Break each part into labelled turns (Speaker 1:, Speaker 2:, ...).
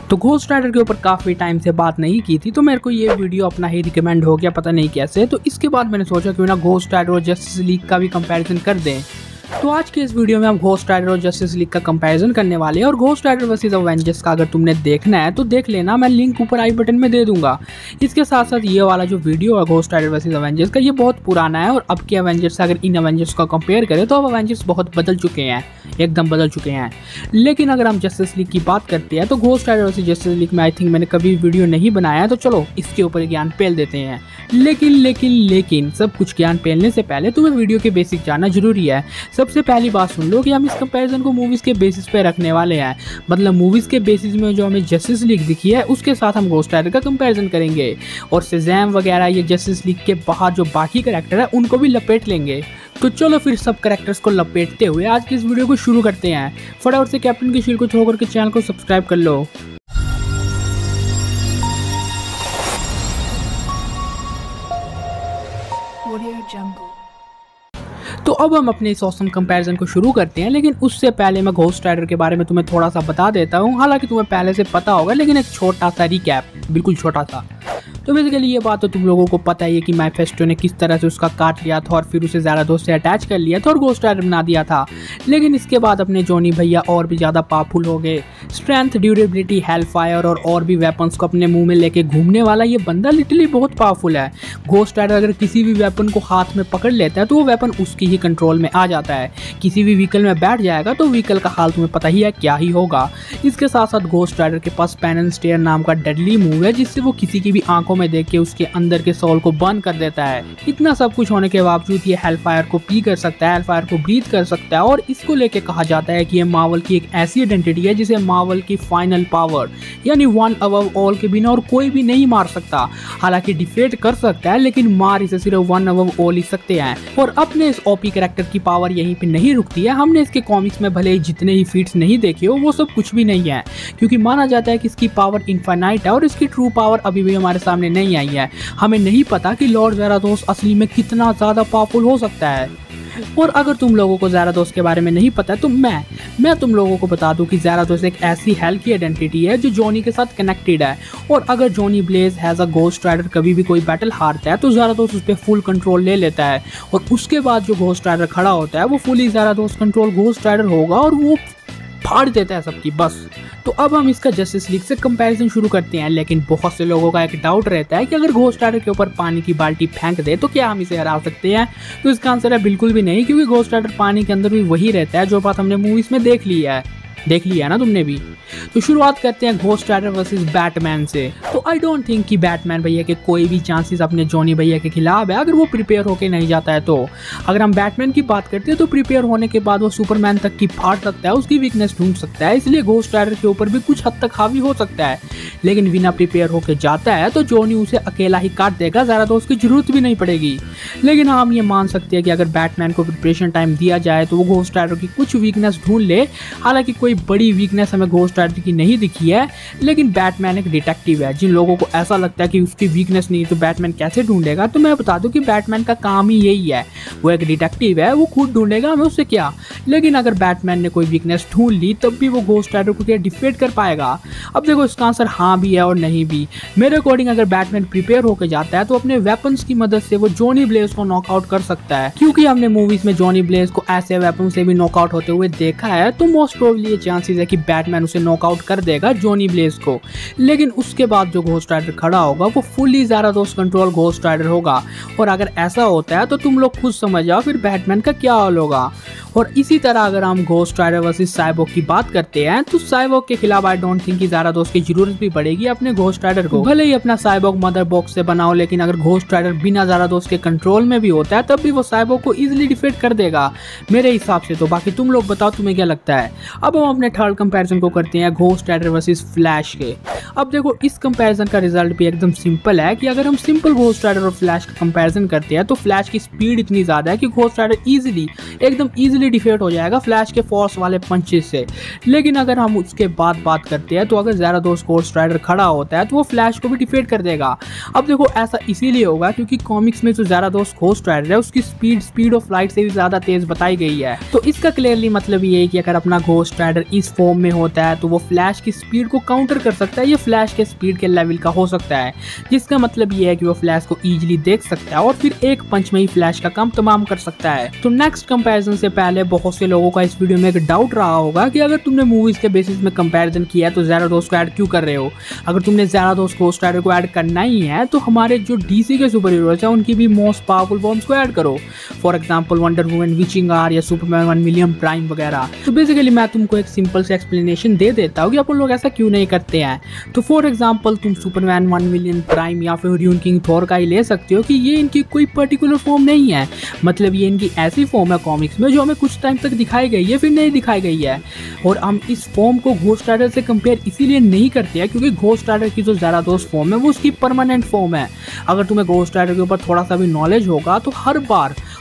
Speaker 1: तो Ghost Rider के ऊपर काफ़ी टाइम से बात नहीं की थी, तो मेरे को ये वीडियो अपना ही रिकमेंड हो गया, पता नहीं कैसे। तो इसके बाद मैंने सोचा क्यों ना घोस्ट राइडर और जस्टिस लीग का भी कंपैरिजन कर दें। तो आज के इस वीडियो में हम घोस्ट राइडर और जस्टिस लीग का कंपैरिजन करने वाले हैं। और घोस्ट राइडर वर्सेस अवेंजर्स का अगर तुमने देखना है तो देख लेना, मैं लिंक ऊपर आई बटन में दे दूंगा। इसके साथ साथ ये वाला जो वीडियो है घोस्ट राइडर वर्सेस अवेंजर्स का, ये बहुत पुराना है और अब के अवेंजर्स से अगर इन अवेंजर्स का कंपेयर करें तो अब अवेंजर्स बहुत बदल चुके हैं, एकदम बदल चुके हैं। लेकिन अगर हम जस्टिस लीग की बात करते हैं तो Ghost Rider versus Justice League में आई थिंक मैंने कभी वीडियो नहीं बनाया है, तो चलो इसके ऊपर ज्ञान पेल देते हैं। लेकिन सब कुछ ज्ञान पेलने से पहले तुम्हें वीडियो के बेसिक जानना जरूरी है। सबसे पहली बात सुन लो कि हम इस कंपैरिजन को मूवीज के बेसिस पे रखने वाले हैं। मतलब मूवीज के बेसिस में जो हमें जस्टिस लीग दिखी है उसके साथ हम घोस्ट राइडर का कंपैरिजन करेंगे, और शज़ैम वगैरह ये जस्टिस लीग के बाहर जो बाकी कैरेक्टर है उनको भी लपेट लेंगे। तो चलो फिर सब कैरेक्टर्स को लपेटते हुए आज की इस वीडियो को शुरू करते हैं। फटाफट से कैप्टन की शील्ड को थ्रो करके चैनल को सब्सक्राइब कर लो। तो अब हम अपने इस ऑसम कंपैरिजन को शुरू करते हैं, लेकिन उससे पहले मैं घोस्ट राइडर के बारे में तुम्हें थोड़ा सा बता देता हूँ। हालांकि तुम्हें पहले से पता होगा, लेकिन एक छोटा सा रिकैप, बिल्कुल छोटा सा। तो बेसिकली ये बात तो तुम लोगों को पता ही है कि मैफेस्टो ने किस तरह से उसका काट लिया था और फिर उसे ज़्याराथोस से अटैच कर लिया था और घोस्ट राइडर बना दिया था। लेकिन इसके बाद अपने जॉनी भैया और भी ज़्यादा पावरफुल हो गए। स्ट्रेंथ, ड्यूरेबिलिटी, हेलफायर और भी वेपन्स को अपने मुंह में लेके घूमने वाला ये बंदा लिटरली बहुत पावरफुल है। घोस्ट राइडर अगर किसी भी वेपन को हाथ में पकड़ लेता है तो वो वेपन उसकी ही कंट्रोल में आ जाता है। किसी भी व्हीकल में बैठ जाएगा तो व्हीकल का हाल तुम्हें पता ही है क्या ही होगा। इसके साथ साथ घोस्ट राइडर के पास पेन एंड स्टेयर नाम का डेडली मूव है, जिससे वो किसी की भी आंखों में देख के उसके अंदर के सोल को बर्न कर देता है। इतना सब कुछ होने के बावजूद ये हेलफायर को पी कर सकता है, हेलफायर को ब्रीथ कर सकता है, और इसको लेके कहा जाता है कि ये मार्वल की एक ऐसी आइडेंटिटी है जिसे मार्वल की फाइनल पावर यानी वन अबव ऑल के बिना और कोई भी नहीं मार सकता। हालांकि डिफेट कर सकता है, लेकिन मार इसे सिर्फ वन अबव ऑल ही सकते हैं। और अपने इस ओपी कैरेक्टर की पावर यहीं पे नहीं रुकती है। हमने इसके कॉमिक्स में भले ही जितने ही फीट्स नहीं देखे हो वो सब कुछ भी नहीं है, क्योंकि माना जाता है कि इसकी पावर इनफाइनाइट है और इसकी ट्रू पावर अभी भी हमारे सामने नहीं आई है। हमें नहीं पता कि लॉर्ड ज़ेराथोस असली में कितना ज़्यादा पावरफुल हो सकता है। और अगर तुम लोगों को ज़ेराथोस के बारे में नहीं पता है तो मैं तुम लोगों को बता दूं कि ज़ेराथोस एक ऐसी हेल की आइडेंटिटी है जो जॉनी के साथ कनेक्टेड है। और अगर Johnny Blaze has a Ghost Rider कभी भी कोई बैटल हारता है तो ज़ेराथोस उस पर फुल कंट्रोल ले लेता है, और उसके बाद जो घोस्ट राइडर खड़ा होता है वो फुली ज़ेराथोस कंट्रोल घोस्ट राइडर होगा और वो फाड़ देता है सबकी बस। तो अब हम इसका जस्टिस लीग से कंपैरिजन शुरू करते हैं। लेकिन बहुत से लोगों का एक डाउट रहता है कि अगर घोस्ट राइडर के ऊपर पानी की बाल्टी फेंक दे तो क्या हम इसे हरा सकते हैं? तो इसका आंसर है बिल्कुल भी नहीं, क्योंकि घोस्ट राइडर पानी के अंदर भी वही रहता है जो बात हमने मूवीज में देख लिया है ना तुमने भी। तो शुरुआत करते हैं घोस्ट राइडर वर्सेस बैटमैन से। तो आई डोंट थिंक कि बैटमैन भैया के कोई भी चांसेस अपने जॉनी भैया के खिलाफ है अगर वो प्रिपेयर होके नहीं जाता है। तो अगर हम बैटमैन की बात करते हैं तो प्रिपेयर होने के बाद वो सुपरमैन तक की फाड़ सकता है, उसकी वीकनेस ढूंढ सकता है, इसलिए घोस्ट राइडर के ऊपर भी कुछ हद तक हावी हो सकता है। लेकिन बिना प्रिपेयर होके जाता है तो जॉनी उसे अकेला ही काट देगा, ज़्यादा तो उसकी जरूरत भी नहीं पड़ेगी। लेकिन हम ये मान सकते हैं कि अगर बैटमैन को प्रिपरेशन टाइम दिया जाए तो वो घोस्ट राइडर की कुछ वीकनेस ढूंढ ले। हालांकि कोई बड़ी वीकनेस हमें घोस्ट राइडर की नहीं दिखी है, लेकिन बैटमैन एक डिटेक्टिव है। जिन लोगों को ऐसा लगता है कि उसकी वीकनेस नहीं है तो बैटमैन कैसे ढूंढेगा, तो मैं बता दूं कि बैटमैन का काम ही यही है। वो एक डिटेक्टिव है, वो खुद ढूंढेगा, हमें उससे क्या। लेकिन अगर बैटमैन ने कोई वीकनेस ढूंढ ली तब भी वो घोस्ट राइडर को क्या डिफीट कर पाएगा? अब देखो इसका आंसर हाँ भी है और नहीं भी। मेरे अकॉर्डिंग अगर बैटमैन प्रिपेयर होकर जाता है तो अपने वेपन्स की मदद से वो जॉनी ब्लेज को नॉकआउट कर सकता है, क्योंकि हमने मूवीज में जॉनी ब्लेज को ऐसे वेपन से भी नॉकआउट होते हुए देखा है। तो मोस्ट प्रोबेबली ये चांसेस है कि बैटमैन उसे नॉकआउट कर देगा जॉनी ब्लेज को। लेकिन उसके बाद जो घोस्ट राइडर खड़ा होगा वो फुली ज़ेराथोस कंट्रोल घोस्ट राइडर होगा। और अगर ऐसा होता है तो तुम लोग खुद समझ जाओ फिर बैटमैन का क्या हाल होगा। और इसी तरह अगर हम घोस्ट राइडर वर्सेस साइबोर्ग की बात करते हैं तो साइबोर्ग के खिलाफ आई डोंट थिंक कि ज़ेराथोस की जरूरत भी पड़ेगी अपने घोस्ट राइडर को। भले ही अपना साइबोर्ग मदर बॉक्स से बनाओ, लेकिन अगर घोस्ट राइडर बिना ज़ेराथोस के कंट्रोल में भी होता है तब भी वो साइबोर्ग को इजीली डिफीट कर देगा मेरे हिसाब से। तो बाकी तुम लोग बताओ तुम्हें क्या लगता है। अब हम अपने थर्ड कंपैरिजन को करते हैं घोस्ट राइडर वर्सेस फ्लैश के। अब देखो इस कंपैरिजन का रिजल्ट भी एकदम सिंपल है कि अगर हम सिंपल घोस्ट राइडर और फ्लैश का कंपैरिजन करते हैं तो फ्लैश की स्पीड इतनी ज़्यादा है कि घोस्ट राइडर एकदम इजीली इजीली डिफेट हो जाएगा फ्लैश के फोर्स वाले पंचेस से। लेकिन अगर हम उसके बाद बात करते हैं तो अगर ज़रादोस घोस्ट राइडर खड़ा होता है तो वो फ्लैश को भी डिफेट कर देगा। अब देखो ऐसा इसीलिए होगा क्योंकि कॉमिक्स में जो ज़रादोस घोस्ट राइडर है उसकी स्पीड ऑफ लाइट से भी ज़्यादा तेज बताई गई है। तो इसका क्लियरली मतलब ये है कि अगर अपना घोस्ट राइडर इस फॉर्म में होता है तो वो फ्लैश की स्पीड को काउंटर कर सकता है। ये फ्लैश के स्पीड के लेवल का हो सकता है, जिसका मतलब ये है कि वो फ्लैश को इजीली देख सकता है और फिर एक पंच में ही फ्लैश का काम तमाम कर सकता है। तो नेक्स्ट कंपैरिजन से पहले बहुत से लोगों का इस वीडियो में एक डाउट रहा होगा कि अगर तुमने मूवीज के बेसिस में कंपैरिजन किया है तो ज़रादोस को ऐड क्यों कर रहे हो। अगर तुमने ज़रादोस घोस्ट राइडर को ऐड करना ही है तो हमारे जो डीसी के सुपर हीरोज हैं उनकी भी मोस्ट पावरफुल फॉर्म्स को ऐड करो। For example Wonder Woman, witching hour या सुपरमैन 1 मिलियन प्राइम वगैरह। तो बेसिकली मैं तुमको एक सिंपल से एक्सप्लेनेशन दे देता हूँ कि अपन लोग ऐसा क्यों नहीं करते हैं। तो फॉर एग्जांपल तुम सुपरमैन 1 मिलियन प्राइम या फिर ह्यूमन किंग थॉर का ही ले सकते हो कि ये इनकी कोई पर्टिकुलर फॉर्म नहीं है, मतलब ये इनकी ऐसी फॉर्म है कॉमिक्स में जो हमें कुछ टाइम तक दिखाई गई है फिर नहीं दिखाई गई है। और हम इस फॉर्म को घोस्ट राइडर से कंपेयर इसीलिए नहीं करते हैं क्योंकि घोस्ट राइडर की जो ज़रादोस फॉर्म है वो उसकी परमानेंट फॉर्म है। अगर तुम्हें घोस्ट राइडर के ऊपर थोड़ा सा भी नॉलेज होगा तो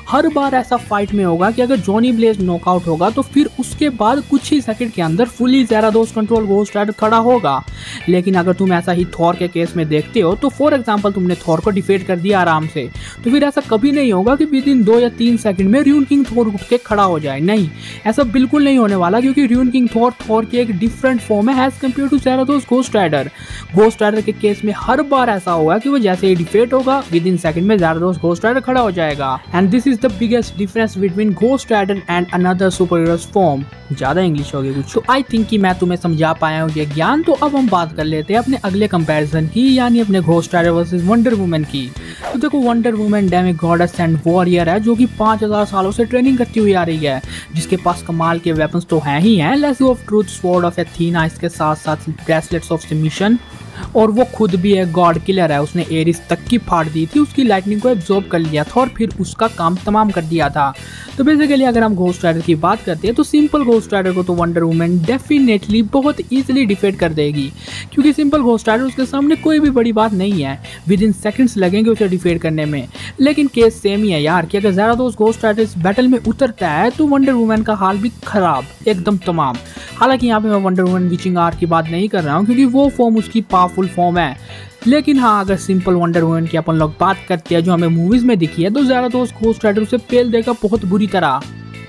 Speaker 1: हर बार ऐसा फाइट में होगा कि अगर जॉनी ब्लेज नॉकआउट होगा तो फिर उसके बाद कुछ ही सेकंड के अंदर फुली ज़रादोस कंट्रोल घोस्ट राइडर खड़ा होगा। लेकिन अगर तुम ऐसा ही थॉर के केस में देखते हो तो फॉर एग्जांपल तुमने थॉर को डिफेट कर दिया आराम से, तो फिर ऐसा कभी नहीं होगा कि विद इन 2 या 3 सेकंड में ह्यूमन किंग थॉर उठ के खड़ा हो जाए। नहीं, ऐसा बिल्कुल नहीं होने वाला क्योंकि ह्यूमन किंग थॉर की एक डिफरेंट फॉर्म है as compare to Zarathos Ghost Rider. Ghost Rider के केस में हर बार ऐसा होगा कि वो जैसे ही डिफेट होगा विद इन सेकंड में ज़रादोस घोस्ट राइडर खड़ा हो जाएगा। And this is the biggest difference between Ghost Rider and another superheroes form. ज्यादा इंग्लिश हो गई कुछ, तो आई थिंक कि मैं तुम्हें समझा पाया हूँ ये ज्ञान। तो अब हम बात कर लेते हैं अपने अगले कंपैरिजन की, यानी अपने Ghost Rider versus Wonder Woman की। तो देखो Wonder Woman demi goddess and warrior है जो कि 5000 सालों से ट्रेनिंग करती हुई आ रही है, जिसके पास कमाल के वेपन्स तो हैं ही हैं, lasso of truth, sword of Athena, इसके साथ साथ ब्रेसलेट्स ऑफ सबमिशन, और वो खुद भी एक गॉड किलर है। उसने एरिस तक की फाड़ दी थी, उसकी लाइटनिंग को एब्जॉर्ब कर लिया था और फिर उसका काम तमाम कर दिया था। तो बेसिकली अगर हम घोस्ट राइडर की बात करते हैं तो सिंपल घोस्ट राइडर को तो वंडर वुमन डेफिनेटली बहुत इजीली डिफेट कर देगी, क्योंकि सिंपल घोस्ट राइडर उसके सामने कोई भी बड़ी बात नहीं है, विद इन सेकंड्स लगेंगे उसे डिफेट करने में। लेकिन केस सेम ही है यार कि अगर ज़रादोस घोस्ट राइडर इस बैटल में उतरता है तो वंडर वुमन का हाल भी खराब, एकदम तमाम। हालांकि यहाँ पे मैं वंडर वुमन विचिंग आर की बात नहीं कर रहा हूँ क्योंकि वो फॉर्म उसकी पावरफुल फॉर्म है। लेकिन हाँ, अगर सिंपल वंडर वुमन की अपन लोग बात करते हैं जो हमें मूवीज में दिखी है तो ज़रादोस घोस्ट राइडर उसे पेल देगा बहुत बुरी तरह,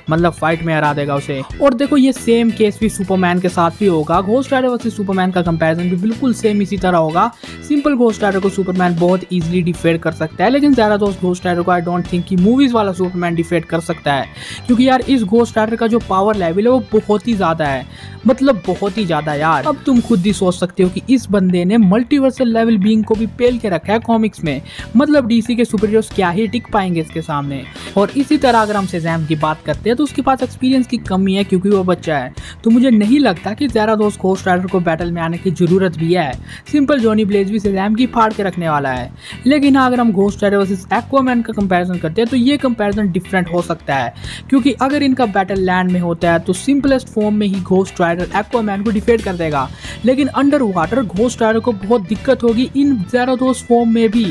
Speaker 1: मतलब फाइट में हरा देगा उसे। और देखो ये सेम केस भी सुपरमैन के साथ भी होगा। घोस्ट राइडर वर्सेस सुपरमैन का कंपैरिजन भी बिल्कुल सेम इसी तरह होगा। सिंपल घोस्ट राइडर को सुपरमैन बहुत इजीली डिफेट कर सकता है, लेकिन ज़रादोस घोस्ट राइडर को आई डोंट थिंक कि मूवीज वाला सुपरमैन डिफेट कर सकता है, क्योंकि यार इस घोस्ट राइडर का जो पावर लेवल है वो बहुत ही ज्यादा है, मतलब बहुत ही ज्यादा यार। अब तुम खुद ही सोच सकते हो कि इस बंदे ने मल्टीवर्सल लेवल बीइंग को भी पेल के रखा है कॉमिक्स में, मतलब डीसी के सुपर हीरोज क्या ही टिक पाएंगे इसके सामने। और इसी तरह अगर हम शेज़ैम की बात करते हैं तो उसके पास एक्सपीरियंस की कमी है क्योंकि वो बच्चा है, तो मुझे नहीं लगता कि ज़रादोस घोस्ट राइडर को बैटल में आने की जरूरत भी है। सिंपल जॉनी ब्लेज भी शेज़ैम की फाड़ के रखने वाला है। लेकिन अगर हम घोस्ट राइडर वर्सेस एक्वामैन का कंपैरिजन करते हैं तो ये कंपैरिजन डिफरेंट हो सकता है, क्योंकि अगर इनका बैटल लैंड में होता है तो सिंपलेस्ट फॉर्म में ही घोस्ट राइडर एक्वामैन को डिफेट कर देगा, लेकिन अंडर वाटर घोस्ट राइडर को बहुत दिक्कत होगी इन ज़रादोस फॉर्म में भी,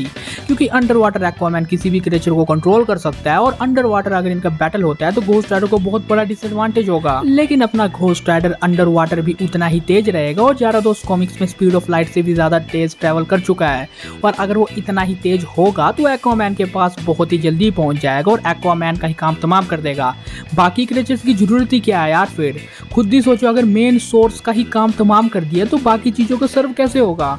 Speaker 1: क्योंकि अंडर वाटर एक्वामैन किसी भी क्रिएचर को कंट्रोल कर सकता है और अंडर वाटर अगर इनका बैटल होता है तो घोस्ट राइडर को बहुत बड़ा डिसएडवांटेज होगा। लेकिन अपना घोस्ट राइडर अंडर वाटर भी उतना ही तेज रहेगा और ज़रादोस कॉमिक्स में स्पीड ऑफ लाइट से भी ज्यादा तेज ट्रैवल कर चुका है, और अगर वो इतना ही तेज होगा तो एक्वामैन के पास बहुत ही जल्दी पहुंच जाएगा और एक्वामैन का ही काम तमाम कर देगा। बाकी क्रिएचर्स की जरूरत ही क्या है यार, फिर खुद ही सोचो, अगर मेन सोर्स का ही काम तमाम कर दिया तो बाकी चीजों का सर्व कैसे होगा।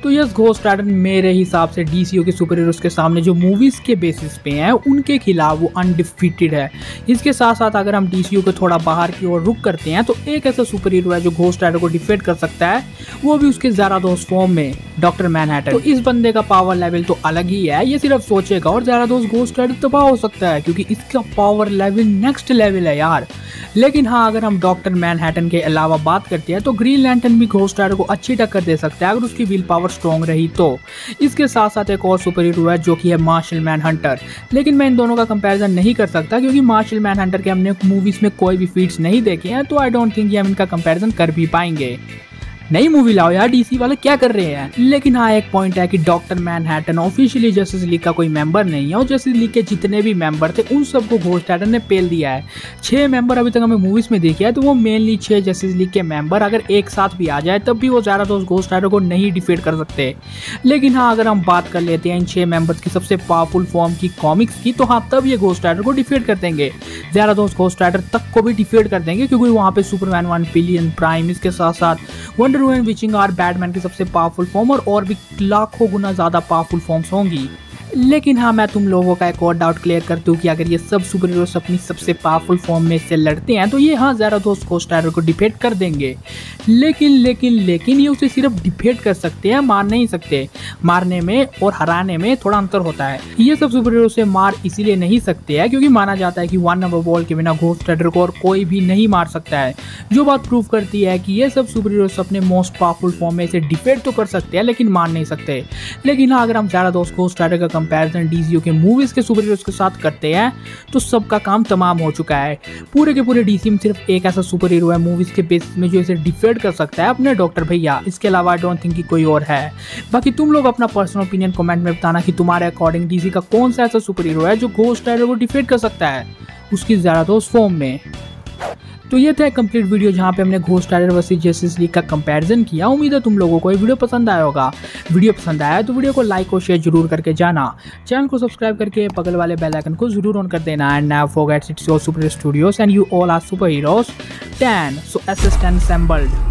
Speaker 1: तो यस, घोस्ट राइडर मेरे हिसाब से डीसीओ के सुपर हीरोज के सामने जो मूवीज के बेसिस पे हैं उनके खिलाफ वो अनडिफीटेड है। इसके साथ साथ अगर हम डीसीओ को थोड़ा बाहर की ओर रुक करते हैं तो एक ऐसा सुपर हीरो है जो घोस्ट राइडर को डिफेट कर सकता है, वो भी उसके ज़रादोस फॉर्म में, डॉक्टर मैनहट्टन। तो इस बंदे का पावर लेवल तो अलग ही है, ये सिर्फ सोचेगा और ज़रादोस घोस्ट राइडर तबाह हो सकता है, क्योंकि इसका पावर लेवल नेक्स्ट लेवल है यार। लेकिन हाँ, अगर हम डॉक्टर मैनहट्टन के अलावा बात करते हैं तो ग्रीन लैंटर्न भी घोस्ट राइडर को अच्छी टक्कर दे सकता है अगर उसकी विल पावर स्ट्रॉन्ग रही तो। इसके साथ साथ एक और सुपर हीरो है जो कि है मार्शल मैनहंटर, लेकिन मैं इन दोनों का कंपैरिजन नहीं कर सकता क्योंकि मार्शल मैनहंटर के हमने मूवीज में कोई भी फीट्स नहीं देखे हैं, तो आई डोंट थिंक हम इनका कंपैरिजन कर भी पाएंगे। नई मूवी लाओ यार, डीसी वाले क्या कर रहे हैं। लेकिन हाँ एक पॉइंट है कि doctor Manhattan officially justice League का कोई मेंबर नहीं है और जस्टिस लीग के जितने भी मेंबर थे उन सबको घोस्ट राइडर ने पेल दिया है। 6 मेंबर अभी तक हमें मूवीज में देखा है, तो वो मेनली 6 जस्टिस लीग के मेंबर अगर एक साथ भी आ जाए तब भी वो ज़्यादातर घोस्ट राइडर को नहीं डिफीट कर सकते। लेकिन हाँ अगर हम बात कर लेते हैं इन 6 मेंबर्स की सबसे पावरफुल फॉर्म की कॉमिक्स की, तो हाँ तब ये घोस्ट राइडर को डिफीट कर देंगे। ज़्यादातर घोस्ट राइडर तक को भी डिफीट कर देंगे, क्योंकि वहाँ पे सुपरमैन 1 बिलियन प्राइम, इसके साथ साथ wonder Woman, witching are, Batman की सबसे पावरफुल फॉर्म और भी लाखों गुना ज़्यादा पावरफुल फॉर्म्स होंगी। लेकिन हाँ मैं तुम लोगों का एक और डाउट क्लियर करती हूँ कि अगर ये सब सुपर हीरोज अपनी सबसे पावरफुल फॉर्म में से लड़ते हैं तो ये हाँ ज़्यादातर घोस्ट राइडर को डिफीट कर देंगे। लेकिन ये उसे सिर्फ डिफीट कर सकते हैं, मार नहीं सकते। मारने में और हराने में थोड़ा अंतर होता है। ये सब सुपर हीरो से मार इसीलिए नहीं सकते हैं क्योंकि माना जाता है कि 1 नंबर बॉल के बिना घोस्ट राइडर को और कोई भी नहीं मार सकता है, जो बात प्रूव करती है कि ये सब सुपर हीरोज अपने मोस्ट पावरफुल फॉर्म में से डिफीट तो कर सकते हैं लेकिन मार नहीं सकते। लेकिन हाँ अगर हम ज़्यादातर घोस्ट राइडर का कंपैरिजन डीसीयू के मूवीज के सुपर हीरोज के साथ करते हैं तो सबका काम तमाम हो चुका है। पूरे के पूरे डीसी में सिर्फ एक ऐसा सुपर हीरो है मूवीज के बेसिस में जो इसे डिफीट कर सकता है, अपने डॉक्टर भैया। इसके अलावा आई डोंट थिंक कि कोई और है। बाकी तुम लोग अपना पर्सनल ओपिनियन कमेंट में बताना कि तुम्हारे अकॉर्डिंग डीसी का कौन सा ऐसा सुपर हीरो है जो घोस्ट राइडर को डिफीट कर सकता है उसकी ज़्यादातर फॉर्म में। तो ये था कंप्लीट वीडियो जहाँ पे हमने Ghost Rider versus Justice League का कंपैरिजन किया। उम्मीद है तुम लोगों को ये वीडियो पसंद आया होगा। वीडियो पसंद आया तो वीडियो को लाइक और शेयर जरूर करके जाना। चैनल को सब्सक्राइब करके बगल वाले बेल आइकन को जरूर ऑन कर देना। And never forget it's your Super Studios and you all are superheroes 10, so SS10 assembled।